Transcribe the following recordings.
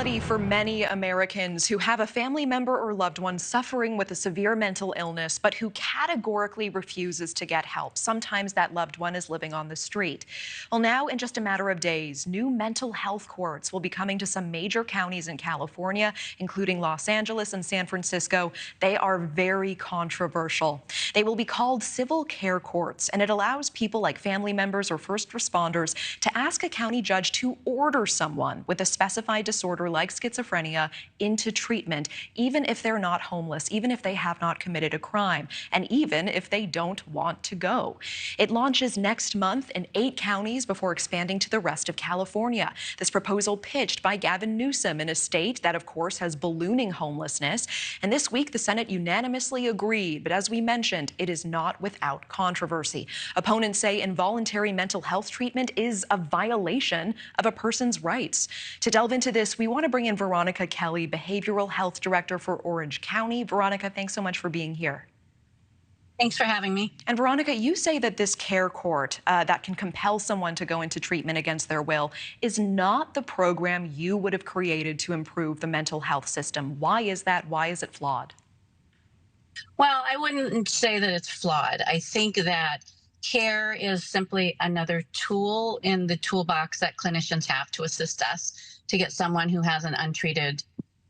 reality for many Americans who have a family member or loved one suffering with a severe mental illness, but who categorically refuses to get help. Sometimes that loved one is living on the street. Well, now, in just a matter of days, new mental health courts will be coming to some major counties in California, including Los Angeles and San Francisco. They are very controversial. They will be called civil care courts, and it allows people like family members or first responders to ask a county judge to order someone with a specified disorder like schizophrenia into treatment, even if they're not homeless, even if they have not committed a crime, and even if they don't want to go. It launches next month in 8 counties before expanding to the rest of California. This proposal pitched by Gavin Newsom in a state that, of course, has ballooning homelessness. And this week, the Senate unanimously agreed. But as we mentioned, it is not without controversy. Opponents say involuntary mental health treatment is a violation of a person's rights. To delve into this, we want to bring in Veronica Kelley, Behavioral Health Director for Orange County. Veronica, thanks so much for being here. Thanks for having me. And Veronica, you say that this care court that can compel someone to go into treatment against their will is not the program you would have created to improve the mental health system. Why is that? Why is it flawed? Well, I wouldn't say that it's flawed. I think that care is simply another tool in the toolbox that clinicians have to assist us to get someone who has an untreated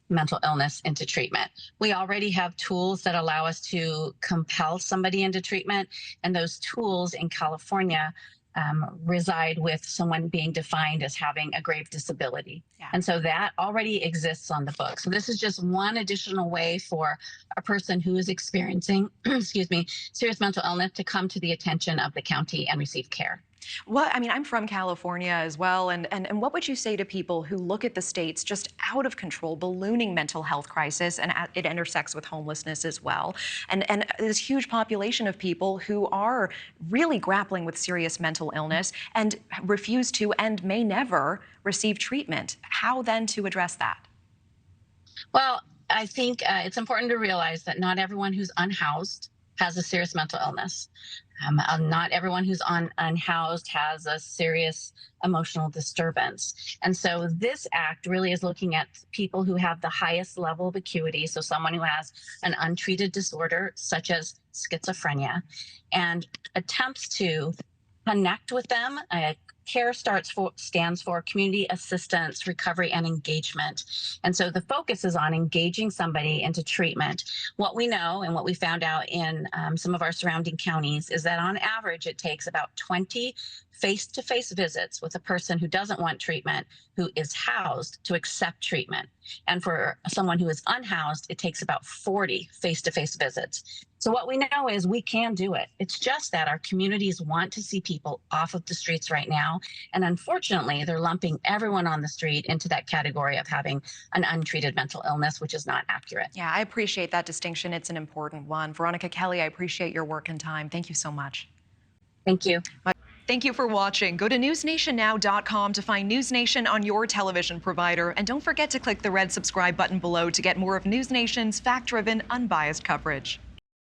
mental illness into treatment. We already have tools that allow us to compel somebody into treatment, and those tools in California reside with someone being defined as having a grave disability. Yeah. And so that already exists on the books. So this is just one additional way for a person who is experiencing, serious mental illness to come to the attention of the county and receive care. Well, I mean, I'm from California as well, and what would you say to people who look at the state's just out of control, ballooning mental health crisis, and it intersects with homelessness as well, and this huge population of people who are really grappling with serious mental illness and refuse to and may never receive treatment? How then to address that? Well, I think it's important to realize that not everyone who's unhoused has a serious mental illness. Not everyone who's unhoused has a serious emotional disturbance. And so this act really is looking at people who have the highest level of acuity, so someone who has an untreated disorder such as schizophrenia, and attempts to connect with them. CARE stands for Community Assistance, Recovery, and Engagement. And so the focus is on engaging somebody into treatment. What we know and what we found out in some of our surrounding counties is that on average, it takes about 20 face-to-face visits with a person who doesn't want treatment, who is housed, to accept treatment. And for someone who is unhoused, it takes about 40 face-to-face visits. So what we know is we can do it. It's just that our communities want to see people off of the streets right now. And unfortunately, they're lumping everyone on the street into that category of having an untreated mental illness, which is not accurate. Yeah, I appreciate that distinction. It's an important one. Veronica Kelley, I appreciate your work and time. Thank you so much. Thank you. Thank you for watching. Go to newsnationnow.com to find News Nation on your television provider. And don't forget to click the red subscribe button below to get more of News Nation's fact-driven, unbiased coverage.